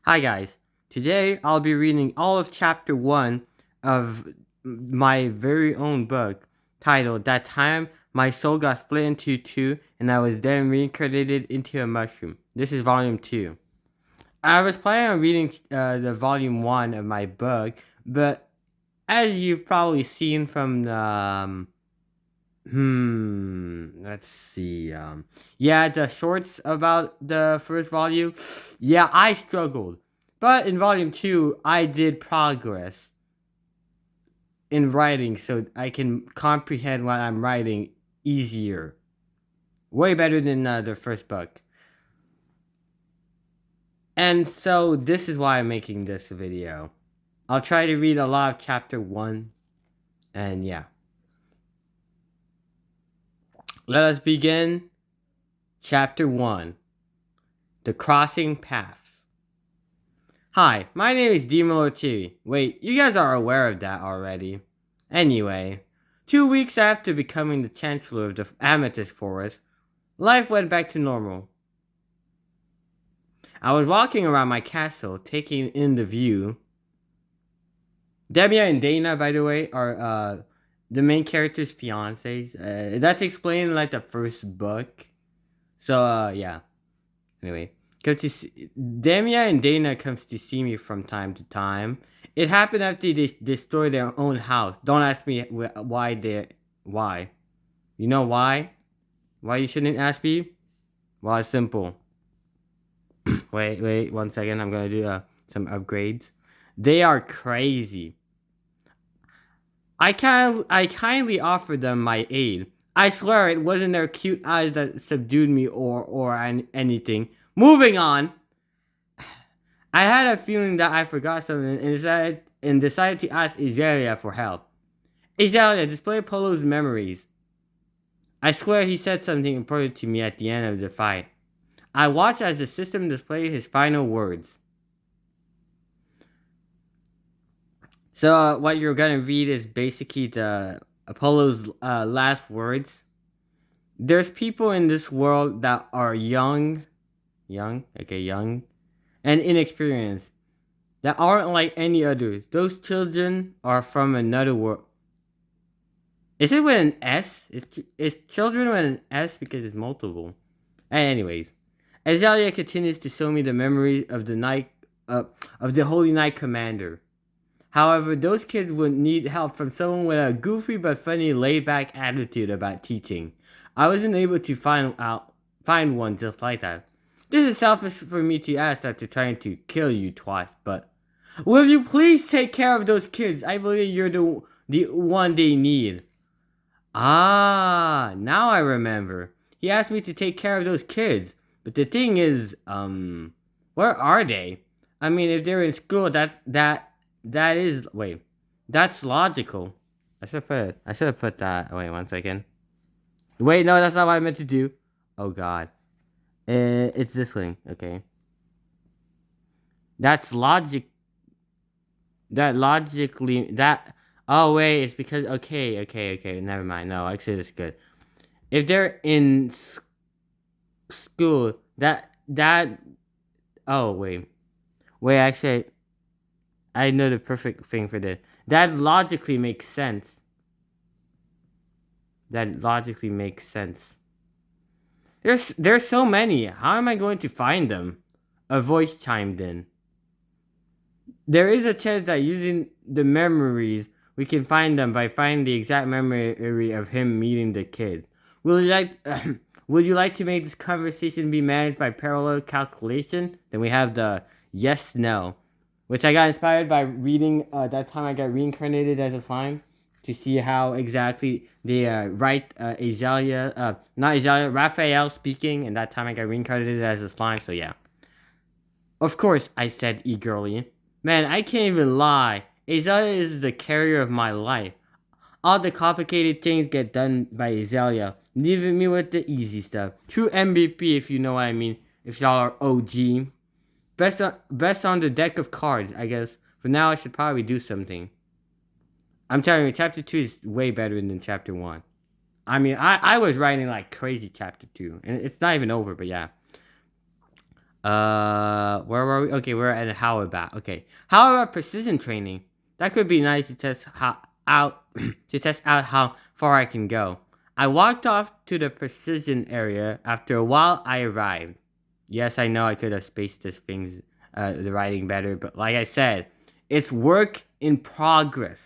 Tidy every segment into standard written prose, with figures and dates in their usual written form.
Hi guys. Today I'll be reading all of chapter 1 of my very own book titled That Time My Soul Got Split into Two and I Was Then Reincarnated into a Mushroom. This is volume 2. I was planning on reading the volume 1 of my book, but as you've probably seen from the let's see. Yeah, the shorts about the first volume. Yeah, I struggled. But in volume 2, I did progress in writing so I can comprehend what I'm writing easier. Way better than the first book. And so this is why I'm making this video. I'll try to read a lot of chapter 1. And yeah. Let us begin chapter 1. The Crossing Paths. Hi, my name is Dimolochi. Wait, you guys are aware of that already. Anyway, 2 weeks after becoming the Chancellor of the Amethyst Forest, life went back to normal. I was walking around my castle, taking in the view. Demia and Dana, by the way, are the main character's fiancés. That's explained in like the first book. So yeah. Anyway, Demia and Dana comes to see me from time to time. It happened after they destroyed their own house. Don't ask me why. You know why? Why you shouldn't ask me? Well, it's simple. wait, 1 second. I'm gonna do some upgrades. They are crazy. I kindly offered them my aid. I swear it wasn't their cute eyes that subdued me or anything. Moving on. I had a feeling that I forgot something and decided to ask Azalea for help. Azalea, display Polo's memories. I swear he said something important to me at the end of the fight. I watched as the system displayed his final words. So what you're gonna read is basically the Apollo's last words. There's people in this world that are young, and inexperienced, that aren't like any others. Those children are from another world. Is it with an S? Is children with an S because it's multiple? Anyways, Azalea continues to show me the memories of the Holy Knight Commander. However, those kids would need help from someone with a goofy but funny laid-back attitude about teaching. I wasn't able to find one just like that. This is selfish for me to ask after trying to kill you twice, but will you please take care of those kids? I believe you're the one they need. Ah, now I remember. He asked me to take care of those kids, but the thing is, where are they? I mean, if they're in school, that is wait, that's logical. I should have put that. Wait, 1 second. Wait, no, that's not what I meant to do. Oh God, it's this thing. Okay, that's logic. That logically that. Oh wait, it's because okay. Never mind. No, actually, that's good. If they're in school, that. Oh wait. Actually, I know the perfect thing for this. That logically makes sense. That logically makes sense. There's so many. How am I going to find them? A voice chimed in. There is a chance that using the memories, we can find them by finding the exact memory of him meeting the kid. Would you like would you like to make this conversation be managed by parallel calculation? Then we have the yes no, which I got inspired by reading that time I got reincarnated as a slime to see how exactly they write not Azalea, Raphael speaking, and that time I got reincarnated as a slime. So yeah. Of course, I said eagerly. Man, I can't even lie. Azalea is the carrier of my life. All the complicated things get done by Azalea, leaving me with the easy stuff. True MVP, if you know what I mean. If y'all are OG. Best on the deck of cards, I guess. For now, I should probably do something. I'm telling you, chapter 2 is way better than chapter 1. I mean, I was writing like crazy chapter 2. And it's not even over, but yeah. Where were we? Okay, we're at how about? Okay, how about precision training? That could be nice to test how out to test out how far I can go. I walked off to the precision area. After a while, I arrived. Yes, I know I could have spaced this things, the writing better, but like I said, it's work in progress.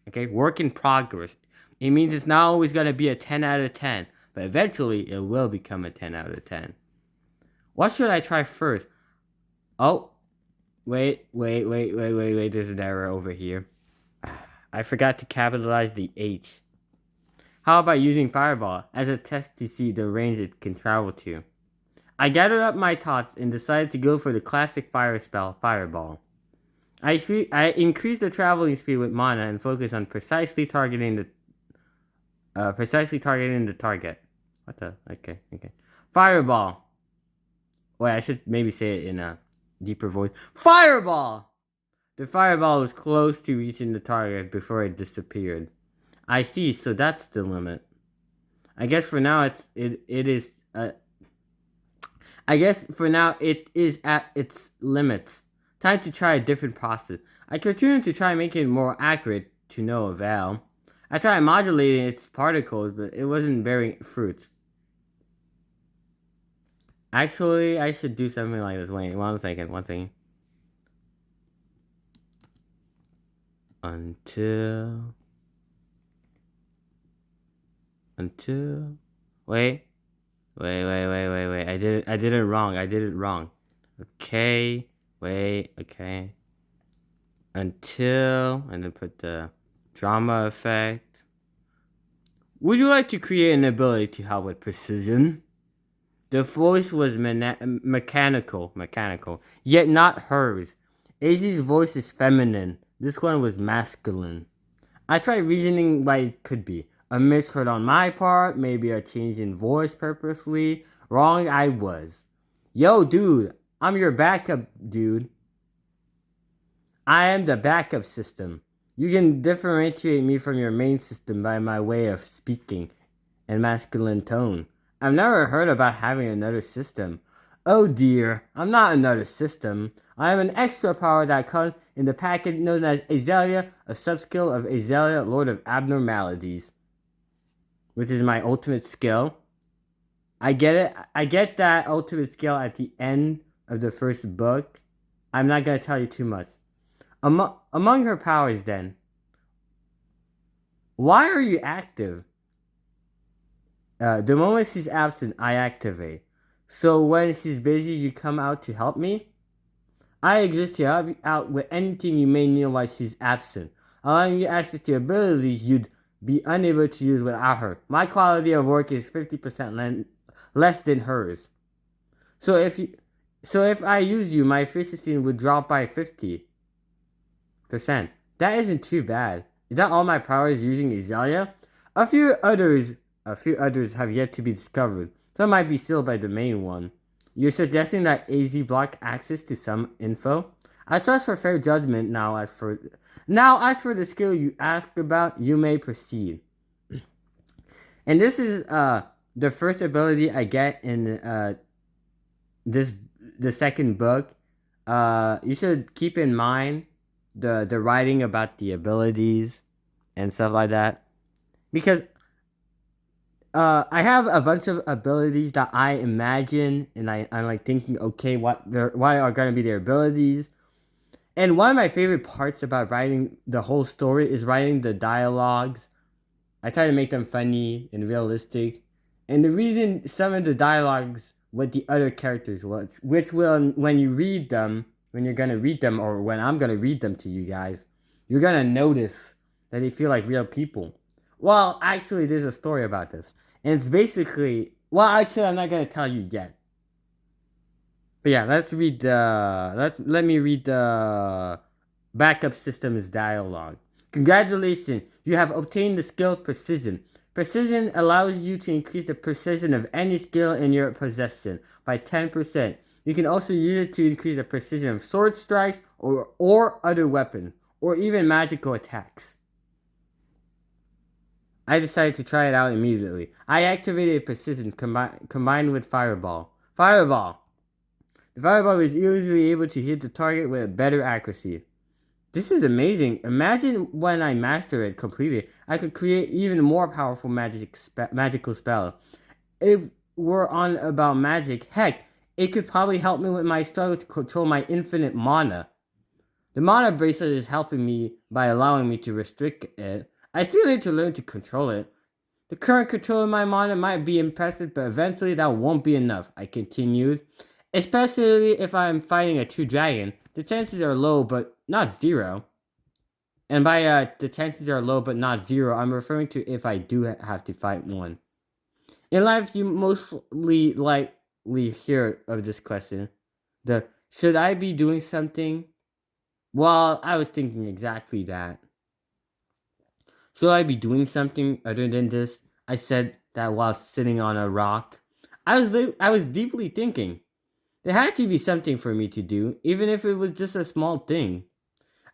Okay, work in progress. It means it's not always gonna be a 10 out of 10, but eventually it will become a 10 out of 10. What should I try first? Oh, wait. There's an error over here. I forgot to capitalize the H. How about using Fireball as a test to see the range it can travel to? I gathered up my thoughts and decided to go for the classic fire spell, Fireball. I increased the traveling speed with mana and focused on precisely targeting the target. What the? Okay. Fireball. Wait, I should maybe say it in a deeper voice. Fireball! The fireball was close to reaching the target before it disappeared. I see, so that's the limit. I guess for now it is at its limits. Time to try a different process. I continued to try making it more accurate, to no avail. I tried modulating its particles, but it wasn't bearing fruit. Actually, I should do something like this. Wait, one second. Until... Wait. I did it wrong. Okay. Wait. Okay. Until... And then put the drama effect. Would you like to create an ability to help with precision? The voice was mechanical, yet not hers. Azzy's voice is feminine. This one was masculine. I tried reasoning why it could be. A misheard on my part, maybe a change in voice purposely. Wrong I was. Yo, dude, I'm your backup, dude. I am the backup system. You can differentiate me from your main system by my way of speaking and masculine tone. I've never heard about having another system. Oh dear, I'm not another system. I am an extra power that comes in the package known as Azalea, a subskill of Azalea, Lord of Abnormalities. Which is my ultimate skill. I get it. I get that ultimate skill at the end of the first book. I'm not going to tell you too much. Among her powers then, why are you active? The moment she's absent, I activate. So when she's busy, you come out to help me? I exist to help you out with anything you may need while she's absent, allowing you access to abilities you'd be unable to use without her. My quality of work is 50% less than hers. So if I use you, my efficiency would drop by 50%. That isn't too bad. Is that all my powers using Azalea? A few others have yet to be discovered. Some might be sealed by the main one. You're suggesting that AZ block access to some info? I trust for fair judgment now. As for the skill you asked about, you may proceed. And this is the first ability I get in the second book. You should keep in mind the writing about the abilities and stuff like that, because I have a bunch of abilities that I imagine, and I'm like thinking, okay, what are gonna be their abilities? And one of my favorite parts about writing the whole story is writing the dialogues. I try to make them funny and realistic. And the reason some of the dialogues with the other characters was, which will, when you read them, when you're gonna read them, or when I'm gonna read them to you guys, you're gonna notice that they feel like real people. Well, actually, there's a story about this. And it's basically, well, actually, I'm not gonna tell you yet. But yeah, let me read the backup system's dialogue. Congratulations, you have obtained the skill Precision. Precision allows you to increase the precision of any skill in your possession by 10%. You can also use it to increase the precision of sword strikes or other weapons, or even magical attacks. I decided to try it out immediately. I activated Precision combined with Fireball. Fireball! The fireball is easily able to hit the target with better accuracy. This is amazing. Imagine when I master it completely, I could create even more powerful magical spell. If we're on about magic, heck, it could probably help me with my struggle to control my infinite mana. The mana bracelet is helping me by allowing me to restrict it. I still need to learn to control it. The current control of my mana might be impressive, but eventually that won't be enough, I continued. Especially if I'm fighting a true dragon. The chances are low, but not zero. And by the chances are low, but not zero, I'm referring to if I do have to fight one. In life, you mostly likely hear of this question. The should I be doing something? Well, I was thinking exactly that. Should I be doing something other than this? I said that while sitting on a rock. I was deeply thinking. There had to be something for me to do, even if it was just a small thing.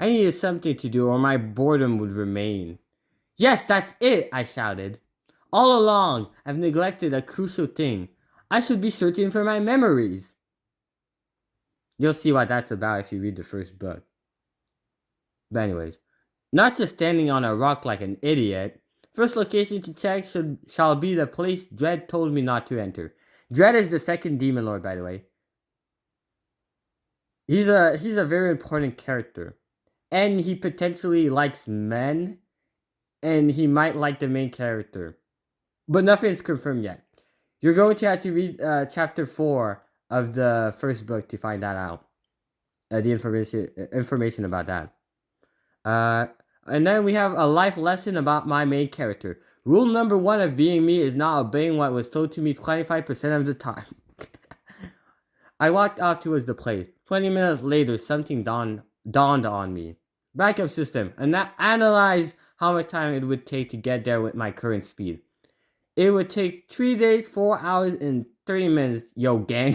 I needed something to do or my boredom would remain. Yes, that's it, I shouted. All along, I've neglected a crucial thing. I should be searching for my memories. You'll see what that's about if you read the first book. But anyways, not just standing on a rock like an idiot. First location to check shall be the place Dread told me not to enter. Dread is the second demon lord, by the way. He's a very important character. And he potentially likes men. And he might like the main character. But nothing's confirmed yet. You're going to have to read chapter 4 of the first book to find that out. The information about that. And then we have a life lesson about my main character. Rule number 1 of being me is not obeying what was told to me 25% of the time. I walked off towards the place. 20 minutes later, something dawned on me. Backup system. And that analyzed how much time it would take to get there with my current speed. It would take 3 days, 4 hours, and 30 minutes. Yo, gang.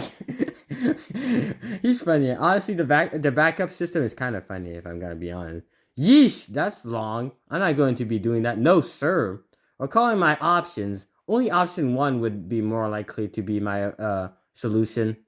He's funny. Honestly, the backup system is kind of funny, if I'm gonna be honest. Yeesh, that's long. I'm not going to be doing that. No, sir. Recalling my options, only option 1 would be more likely to be my solution.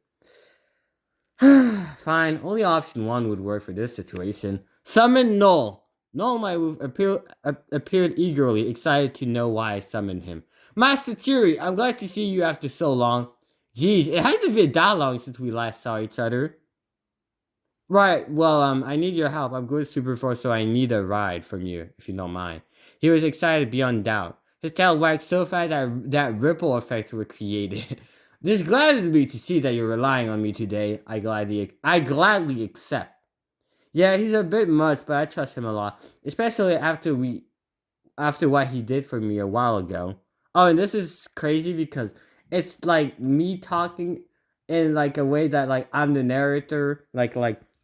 Fine, only option 1 would work for this situation. Summon Null. Null, my move, appeared eagerly, excited to know why I summoned him. Master Fury, I'm glad to see you after so long. Jeez, it hasn't been that long since we last saw each other. Right, well, I need your help. I'm good Super Force, so I need a ride from you, if you don't mind. He was excited beyond doubt. His tail wagged so fast that ripple effects were created. This gladdens me to see that you're relying on me today. I gladly accept. Yeah, he's a bit much, but I trust him a lot, especially after what he did for me a while ago. Oh, and this is crazy because it's like me talking in like a way that like I'm the narrator, like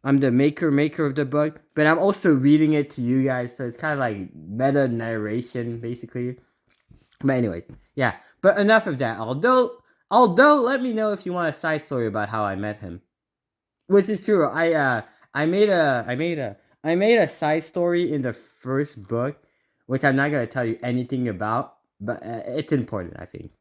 I'm the maker of the book, but I'm also reading it to you guys, so it's kind of like meta narration basically. But anyways, yeah. But enough of that. Although, let me know if you want a side story about how I met him, which is true. I made a side story in the first book, which I'm not gonna tell you anything about, but it's important, I think.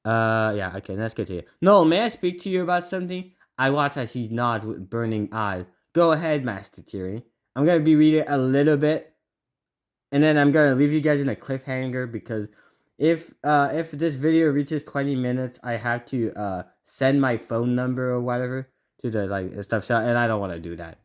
Yeah, okay, let's continue. No, may I speak to you about something? I watch as he nods with burning eyes. Go ahead, Master Fury. I'm gonna be reading a little bit, and then I'm gonna leave you guys in a cliffhanger because if this video reaches 20 minutes, I have to send my phone number or whatever to the like stuff, and I don't want to do that.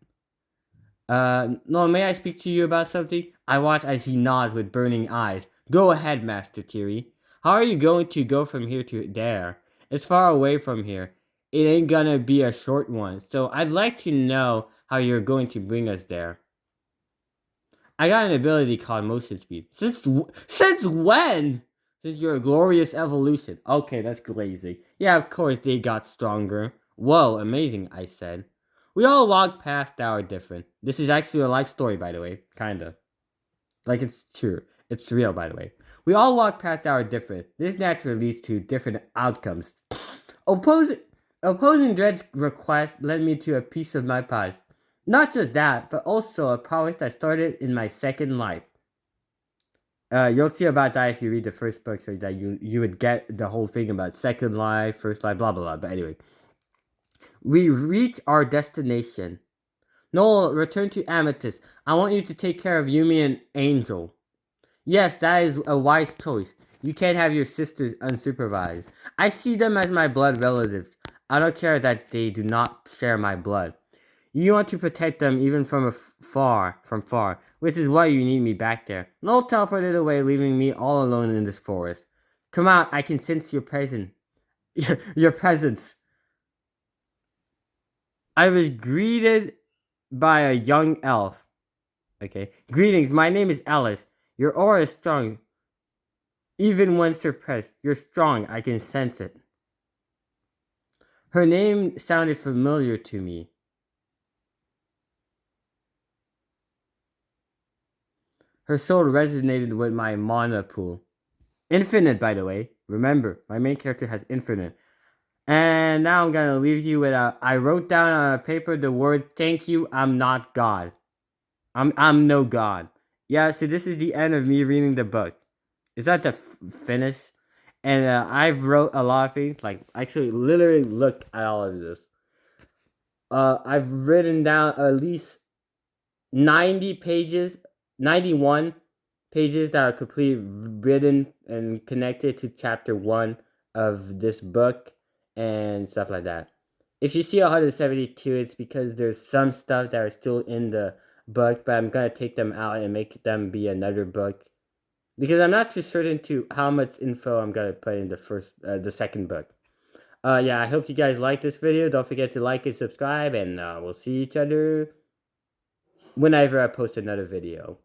No, may I speak to you about something? I watch as he nods with burning eyes. Go ahead, Master Fury. How are you going to go from here to there? It's far away from here. It ain't gonna be a short one, so I'd like to know how you're going to bring us there. I got an ability called motion speed. Since when? Since your glorious evolution. Okay, that's glazing. Yeah, of course they got stronger. Whoa, amazing, I said. We all walked past our different. This is actually a life story, by the way. Kinda. Like, it's true. It's real, by the way. We all walk past our different. This naturally leads to different outcomes. Opposing Dread's request led me to a piece of my past. Not just that, but also a project that started in my second life. You'll see about that if you read the first book, so that you would get the whole thing about second life, first life, blah blah blah. But anyway, We reach our destination. Noel, return to Amethyst. I want you to take care of Yumi and Angel. Yes, that is a wise choice. You can't have your sisters unsupervised. I see them as my blood relatives. I don't care that they do not share my blood. You want to protect them even from far, which is why you need me back there. Noel teleported away, leaving me all alone in this forest. Come out, I can sense your presence. Your presence. I was greeted by a young elf. Okay. Greetings, my name is Alice. Your aura is strong. Even when suppressed, you're strong. I can sense it. Her name sounded familiar to me. Her soul resonated with my mana pool. Infinite, by the way. Remember, my main character has infinite. And now I'm gonna leave you with I wrote down on a paper the word thank you, I'm not God. I'm no God. Yeah, so this is the end of me reading the book. Is that the finish? And I've wrote a lot of things. Like, actually, literally look at all of this. I've written down at least 90 pages, 91 pages that are completely written and connected to chapter 1 of this book and stuff like that. If you see 172, it's because there's some stuff that are still in the book, but I'm gonna take them out and make them be another book. Because I'm not too certain to how much info I'm gonna put in the second book. Yeah, I hope you guys like this video. Don't forget to like and subscribe, and we'll see each other whenever I post another video.